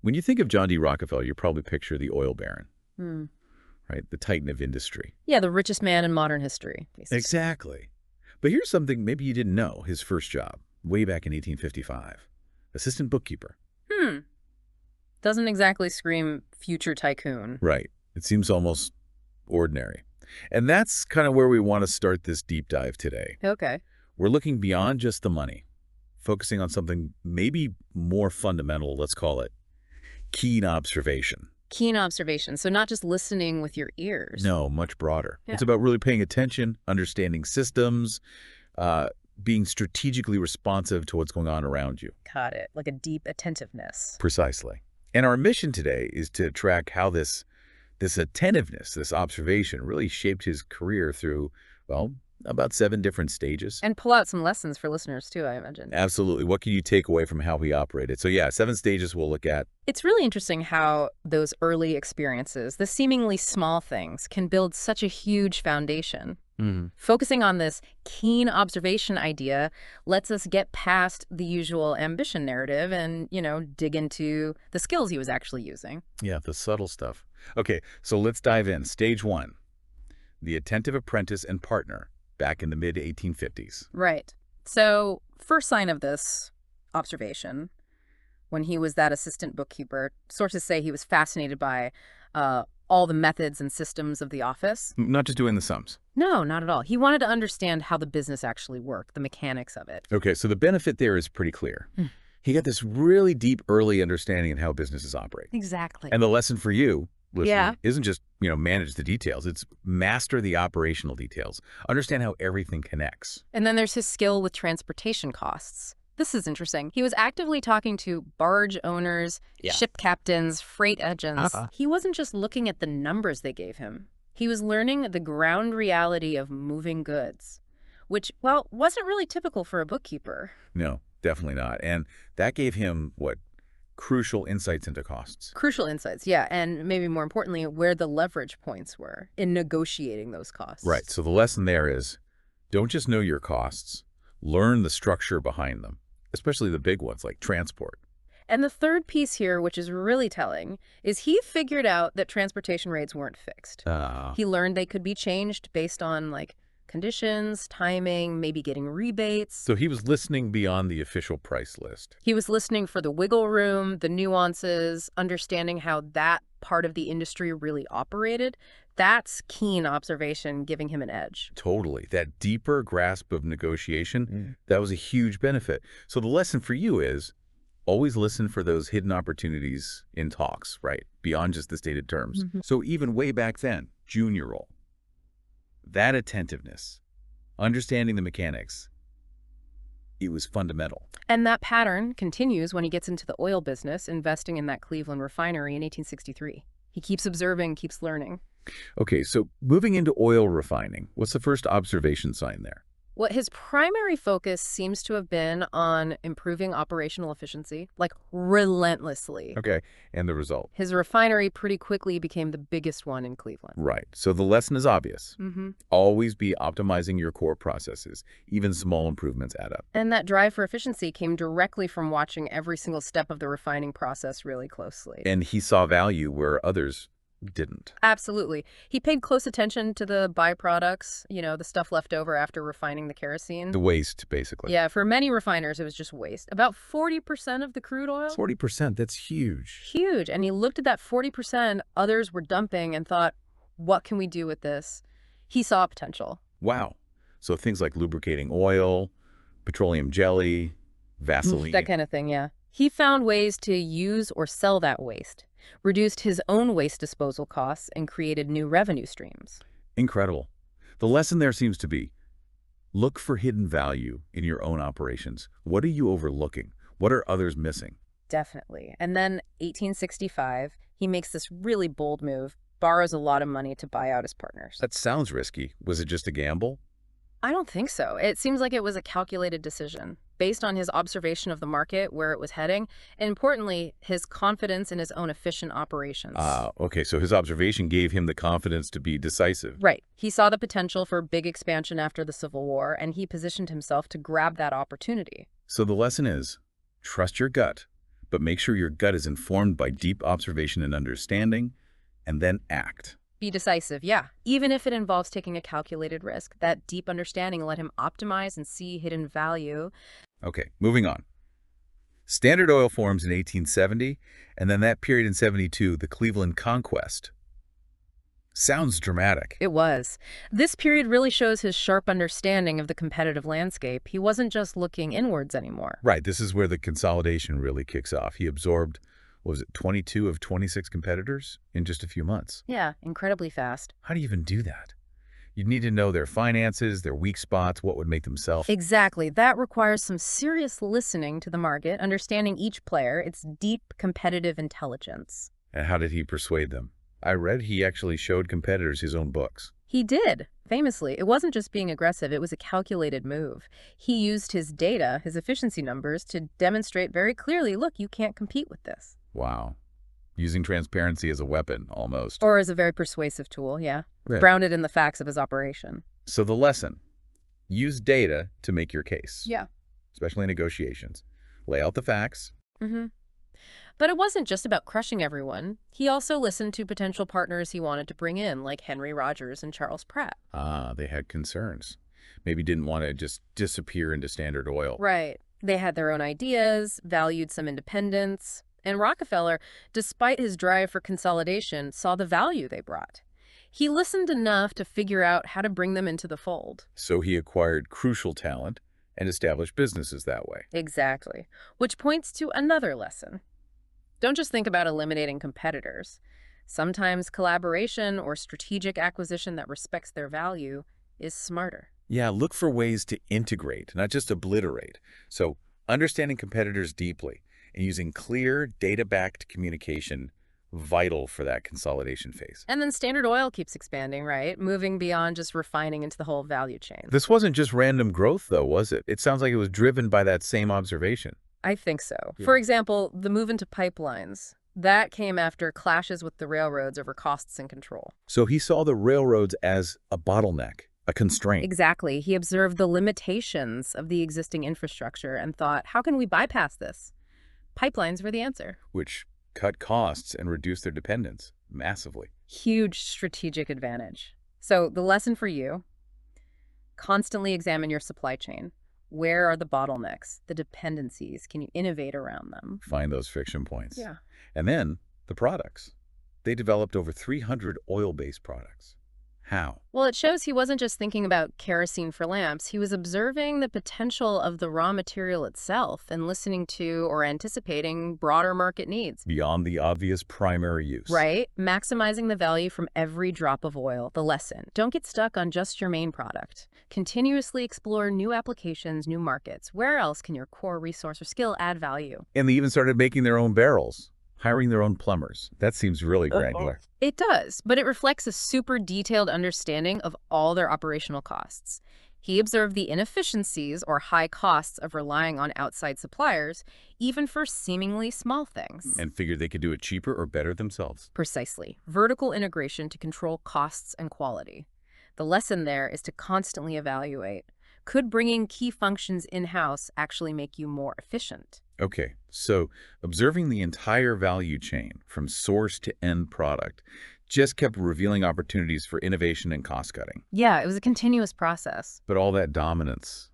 When you think of John D. Rockefeller, you probably picture the oil baron, Hmm. right? The titan of industry. Yeah, the richest man in modern history, basically. Exactly. But here's something maybe you didn't know. His first job, way back in 1855, assistant bookkeeper. Hmm. Doesn't exactly scream future tycoon. Right. It seems almost ordinary. And that's kind of where we want to start this deep dive today. Okay. We're looking beyond just the money, focusing on something maybe more fundamental, let's call it keen observation. Keen observation. So not just listening with your ears. No, much broader. Yeah. It's about really paying attention, understanding systems, being strategically responsive to what's going on around you. Got it. Like a deep attentiveness. Precisely. And our mission today is to track how this attentiveness, this observation, really shaped his career through, well, about 7 different stages. And pull out some lessons for listeners, too, I imagine. Absolutely. What can you take away from how he operated? So yeah, 7 stages we'll look at. It's really interesting how those early experiences, the seemingly small things, can build such a huge foundation. Focusing on this keen observation idea lets us get past the usual ambition narrative and, dig into the skills he was actually using. Yeah, the subtle stuff. Okay, so let's dive in. Stage 1, the attentive apprentice and partner back in the mid-1850s. Right. So first sign of this observation, when he was that assistant bookkeeper, sources say he was fascinated by all the methods and systems of the office. Not just doing the sums. No, not at all. He wanted to understand how the business actually worked, the mechanics of it. Okay, so the benefit there is pretty clear. He got this really deep early understanding of how businesses operate. Exactly. And the lesson for you, listener, Yeah. isn't just, manage the details. It's master the operational details. Understand how everything connects. And then there's his skill with transportation costs. This is interesting. He was actively talking to barge owners, ship captains, freight agents. He wasn't just looking at the numbers they gave him. He was learning the ground reality of moving goods, which, well, wasn't really typical for a bookkeeper. No, definitely not. And that gave him, crucial insights into costs. Crucial insights, yeah. And maybe more importantly, where the leverage points were in negotiating those costs. Right. So the lesson there is don't just know your costs, learn the structure behind them, especially the big ones like transport. And the third piece here, which is really telling, is he figured out that transportation rates weren't fixed. He learned they could be changed based on, conditions, timing, maybe getting rebates. So he was listening beyond the official price list. He was listening for the wiggle room, the nuances, understanding how that part of the industry really operated. That's keen observation, giving him an edge. Totally. That deeper grasp of negotiation, that was a huge benefit. So the lesson for you is always listen for those hidden opportunities in talks, right? Beyond just the stated terms. So even way back then, junior role, that attentiveness, understanding the mechanics, it was fundamental. And that pattern continues when he gets into the oil business, investing in that Cleveland refinery in 1863. He keeps observing, keeps learning. Okay, so moving into oil refining, what's the first observation sign there? What his primary focus seems to have been on improving operational efficiency, relentlessly. Okay, and the result? His refinery pretty quickly became the biggest one in Cleveland. Right, so the lesson is obvious. Always be optimizing your core processes. Even small improvements add up. And that drive for efficiency came directly from watching every single step of the refining process really closely. And he saw value where others didn't. Absolutely. He paid close attention to the byproducts, the stuff left over after refining the kerosene. The waste, basically. Yeah, for many refiners, it was just waste. About 40% of the crude oil. 40%, that's huge. Huge. And he looked at that 40% others were dumping and thought, what can we do with this? He saw potential. Wow. So things like lubricating oil, petroleum jelly, Vaseline. That kind of thing, yeah. He found ways to use or sell that waste, reduced his own waste disposal costs, and created new revenue streams. Incredible. The lesson there seems to be, look for hidden value in your own operations. What are you overlooking? What are others missing? Definitely. And then 1865, he makes this really bold move, borrows a lot of money to buy out his partners. That sounds risky. Was it just a gamble? I don't think so. It seems like it was a calculated decision based on his observation of the market, where it was heading, and importantly, his confidence in his own efficient operations. Okay, so his observation gave him the confidence to be decisive. Right. He saw the potential for big expansion after the Civil War, and he positioned himself to grab that opportunity. So the lesson is, trust your gut, but make sure your gut is informed by deep observation and understanding, and then act. Be decisive, yeah. Even if it involves taking a calculated risk, that deep understanding let him optimize and see hidden value. Okay, moving on. Standard Oil forms in 1870, and then that period in 72, the Cleveland Conquest. Sounds dramatic. It was. This period really shows his sharp understanding of the competitive landscape. He wasn't just looking inwards anymore. Right, this is where the consolidation really kicks off. He absorbed, what was it, 22 of 26 competitors in just a few months. Yeah, incredibly fast. How do you even do that? You'd need to know their finances, their weak spots, what would make them sell. Exactly. That requires some serious listening to the market, understanding each player, its deep competitive intelligence. And how did he persuade them? I read he actually showed competitors his own books. He did, famously. It wasn't just being aggressive, it was a calculated move. He used his data, his efficiency numbers, to demonstrate very clearly, look, you can't compete with this. Wow. Using transparency as a weapon, almost. Or as a very persuasive tool, yeah. Right. Grounded in the facts of his operation. So the lesson, use data to make your case. Yeah. Especially in negotiations. Lay out the facts. Mm-hmm. But it wasn't just about crushing everyone. He also listened to potential partners he wanted to bring in, like Henry Rogers and Charles Pratt. Ah, they had concerns. Maybe didn't want to just disappear into Standard Oil. Right. They had their own ideas, valued some independence. And Rockefeller, despite his drive for consolidation, saw the value they brought. He listened enough to figure out how to bring them into the fold. So he acquired crucial talent and established businesses that way. Exactly. Which points to another lesson. Don't just think about eliminating competitors. Sometimes collaboration or strategic acquisition that respects their value is smarter. Yeah, look for ways to integrate, not just obliterate. So understanding competitors deeply and using clear, data-backed communication, vital for that consolidation phase. And then Standard Oil keeps expanding, right? Moving beyond just refining into the whole value chain. This wasn't just random growth, though, was it? It sounds like it was driven by that same observation. I think so. Yeah. For example, the move into pipelines. That came after clashes with the railroads over costs and control. So he saw the railroads as a bottleneck, a constraint. Exactly. He observed the limitations of the existing infrastructure and thought, how can we bypass this? Pipelines were the answer. Which cut costs and reduced their dependence massively. Huge strategic advantage. So the lesson for you, constantly examine your supply chain. Where are the bottlenecks, the dependencies? Can you innovate around them? Find those friction points. Yeah. And then the products. They developed over 300 oil-based products. How? Well, it shows he wasn't just thinking about kerosene for lamps. He was observing the potential of the raw material itself and listening to or anticipating broader market needs. Beyond the obvious primary use. Right? Maximizing the value from every drop of oil. The lesson. Don't get stuck on just your main product. Continuously explore new applications, new markets. Where else can your core resource or skill add value? And they even started making their own barrels, hiring their own plumbers. That seems really granular. It does, but it reflects a super detailed understanding of all their operational costs. He observed the inefficiencies or high costs of relying on outside suppliers, even for seemingly small things. And figured they could do it cheaper or better themselves. Precisely. Vertical integration to control costs and quality. The lesson there is to constantly evaluate. Could bringing key functions in-house actually make you more efficient? Okay, so observing the entire value chain from source to end product just kept revealing opportunities for innovation and cost cutting. Yeah, it was a continuous process. But all that dominance,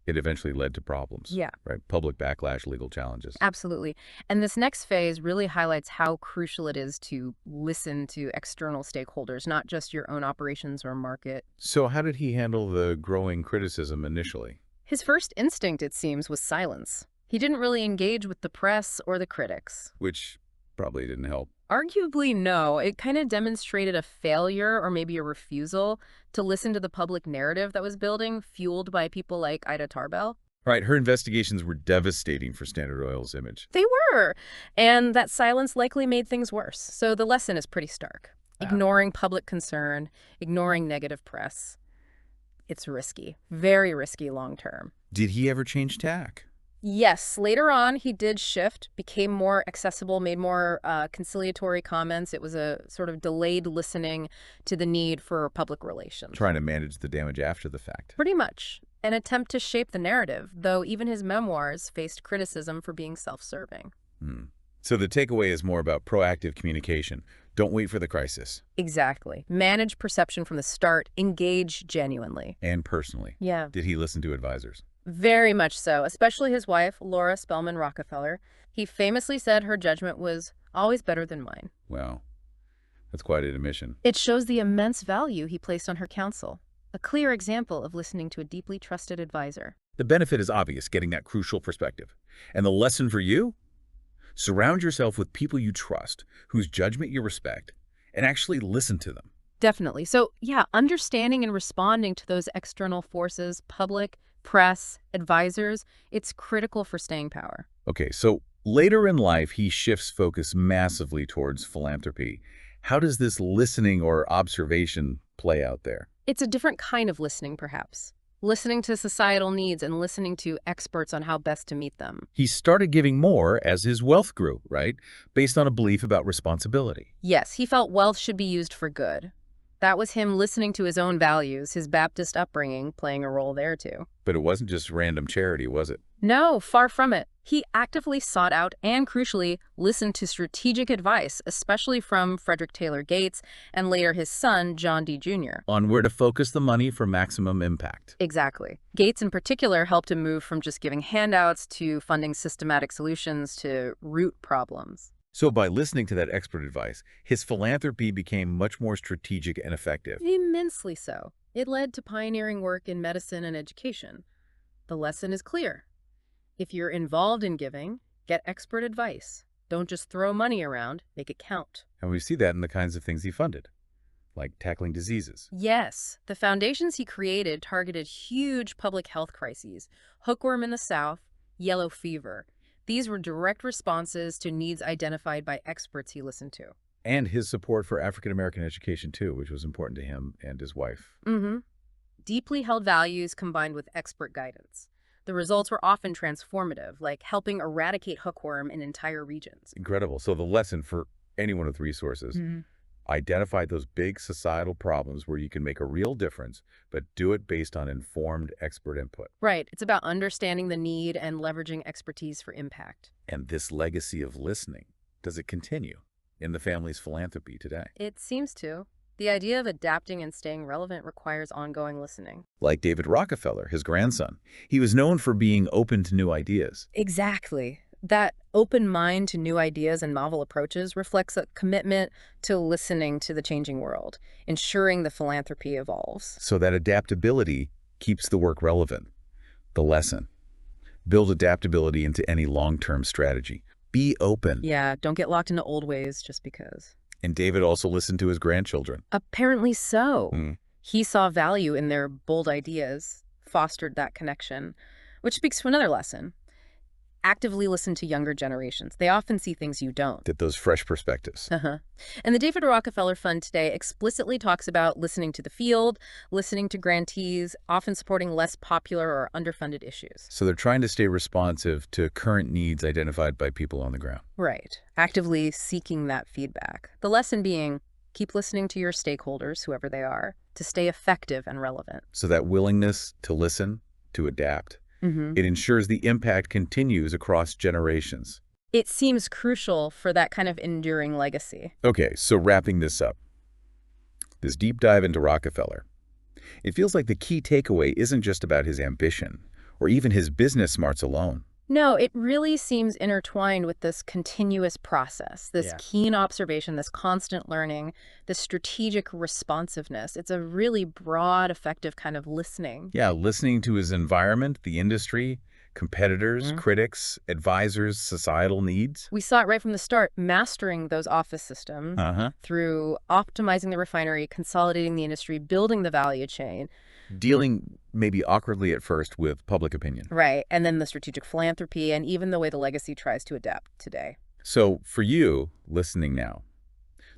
it eventually led to problems. Yeah. Right? Public backlash, legal challenges. Absolutely. And this next phase really highlights how crucial it is to listen to external stakeholders, not just your own operations or market. So how did he handle the growing criticism initially? His first instinct, it seems, was silence. He didn't really engage with the press or the critics. Which probably didn't help. Arguably, no. It kind of demonstrated a failure or maybe a refusal to listen to the public narrative that was building, fueled by people like Ida Tarbell. Right, her investigations were devastating for Standard Oil's image. They were. And that silence likely made things worse. So the lesson is pretty stark. Ignoring public concern, ignoring negative press. It's risky. Very risky long term. Did he ever change tack? Yes, later on he did shift, became more accessible, made more conciliatory comments. It was a sort of delayed listening to the need for public relations. Trying to manage the damage after the fact. Pretty much. An attempt to shape the narrative, though even his memoirs faced criticism for being self-serving. Hmm. So the takeaway is more about proactive communication. Don't wait for the crisis. Exactly. Manage perception from the start. Engage genuinely. And personally, Yeah. did he listen to advisors? Very much so, especially his wife, Laura Spelman Rockefeller. He famously said her judgment was always better than mine. Wow, that's quite an admission. It shows the immense value he placed on her counsel, a clear example of listening to a deeply trusted advisor. The benefit is obvious, getting that crucial perspective. And the lesson for you? Surround yourself with people you trust, whose judgment you respect, and actually listen to them. Definitely. So, yeah, understanding and responding to those external forces, public, press, advisors, it's critical for staying power. Okay, so later in life, he shifts focus massively towards philanthropy. How does this listening or observation play out there? It's a different kind of listening, perhaps. Listening to societal needs and listening to experts on how best to meet them. He started giving more as his wealth grew, right? Based on a belief about responsibility. Yes, he felt wealth should be used for good. That was him listening to his own values, his Baptist upbringing playing a role there too. But it wasn't just random charity, was it? No, far from it. He actively sought out and, crucially, listened to strategic advice, especially from Frederick Taylor Gates and later his son, John D. Jr. On where to focus the money for maximum impact. Exactly. Gates, in particular, helped him move from just giving handouts to funding systematic solutions to root problems. So by listening to that expert advice, his philanthropy became much more strategic and effective. Immensely so. It led to pioneering work in medicine and education. The lesson is clear. If you're involved in giving, get expert advice. Don't just throw money around, make it count. And we see that in the kinds of things he funded, like tackling diseases. Yes, the foundations he created targeted huge public health crises, hookworm in the South, yellow fever. These were direct responses to needs identified by experts he listened to. And his support for African-American education, too, which was important to him and his wife. Deeply held values combined with expert guidance. The results were often transformative, like helping eradicate hookworm in entire regions. Incredible. So the lesson for anyone with resources, identify those big societal problems where you can make a real difference, but do it based on informed expert input. Right. It's about understanding the need and leveraging expertise for impact. And this legacy of listening, does it continue in the family's philanthropy today? It seems to. The idea of adapting and staying relevant requires ongoing listening. Like David Rockefeller, his grandson. He was known for being open to new ideas. Exactly. That open mind to new ideas and novel approaches reflects a commitment to listening to the changing world, ensuring the philanthropy evolves. So that adaptability keeps the work relevant. The lesson: build adaptability into any long-term strategy. Be open. Yeah, don't get locked into old ways just because. And David also listened to his grandchildren. Apparently so. He saw value in their bold ideas, fostered that connection, which speaks to another lesson. Actively listen to younger generations. They often see things you don't. Get those fresh perspectives. And the David Rockefeller Fund today explicitly talks about listening to the field, listening to grantees, often supporting less popular or underfunded issues. So they're trying to stay responsive to current needs identified by people on the ground. Right. Actively seeking that feedback. The lesson being, keep listening to your stakeholders, whoever they are, to stay effective and relevant. So that willingness to listen, to adapt, it ensures the impact continues across generations. It seems crucial for that kind of enduring legacy. Okay, so wrapping this up, this deep dive into Rockefeller, it feels like the key takeaway isn't just about his ambition or even his business smarts alone. No, it really seems intertwined with this continuous process, this keen observation, this constant learning, this strategic responsiveness. It's a really broad, effective kind of listening. Yeah, listening to his environment, the industry, competitors, critics, advisors, societal needs. We saw it right from the start, mastering those office systems through optimizing the refinery, consolidating the industry, building the value chain. Dealing maybe awkwardly at first with public opinion. Right, and then the strategic philanthropy and even the way the legacy tries to adapt today. So for you, listening now,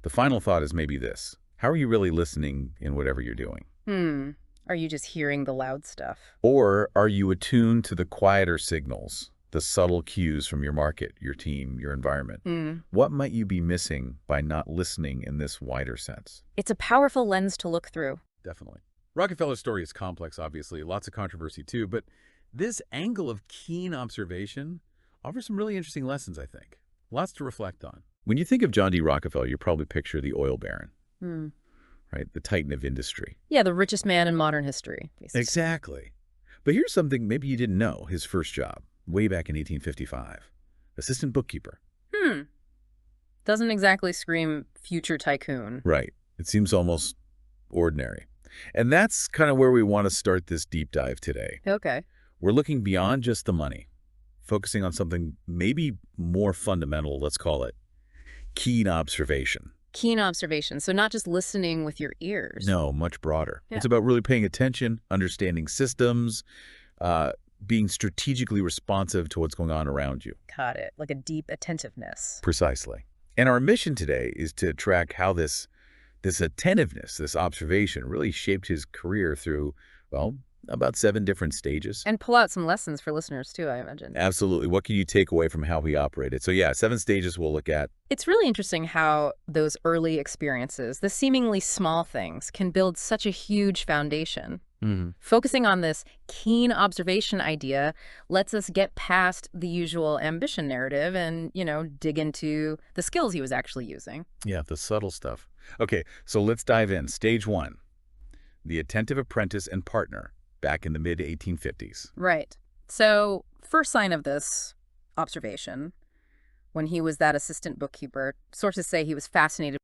the final thought is maybe this. How are you really listening in whatever you're doing? Are you just hearing the loud stuff? Or are you attuned to the quieter signals, the subtle cues from your market, your team, your environment? What might you be missing by not listening in this wider sense? It's a powerful lens to look through. Definitely. Rockefeller's story is complex, obviously, lots of controversy too, but this angle of keen observation offers some really interesting lessons, I think. Lots to reflect on. When you think of John D. Rockefeller, you probably picture the oil baron, Hmm. right? The titan of industry. Yeah, the richest man in modern history, basically. Exactly. But here's something maybe you didn't know. His first job, way back in 1855, assistant bookkeeper. Doesn't exactly scream future tycoon. Right. It seems almost ordinary. And that's kind of where we want to start this deep dive today. Okay. We're looking beyond just the money, focusing on something maybe more fundamental, let's call it keen observation. Keen observation. So not just listening with your ears. No, much broader. Yeah. It's about really paying attention, understanding systems, being strategically responsive to what's going on around you. Got it. Like a deep attentiveness. Precisely. And our mission today is to track how this attentiveness, this observation, really shaped his career through, well, about 7 different stages. And pull out some lessons for listeners, too, I imagine. Absolutely. What can you take away from how he operated? So yeah, 7 stages we'll look at. It's really interesting how those early experiences, the seemingly small things, can build such a huge foundation. Focusing on this keen observation idea lets us get past the usual ambition narrative and, dig into the skills he was actually using. Yeah, the subtle stuff. Okay, so let's dive in. Stage 1, the attentive apprentice and partner back in the mid-1850s. Right. So first sign of this observation, when he was that assistant bookkeeper, sources say he was fascinated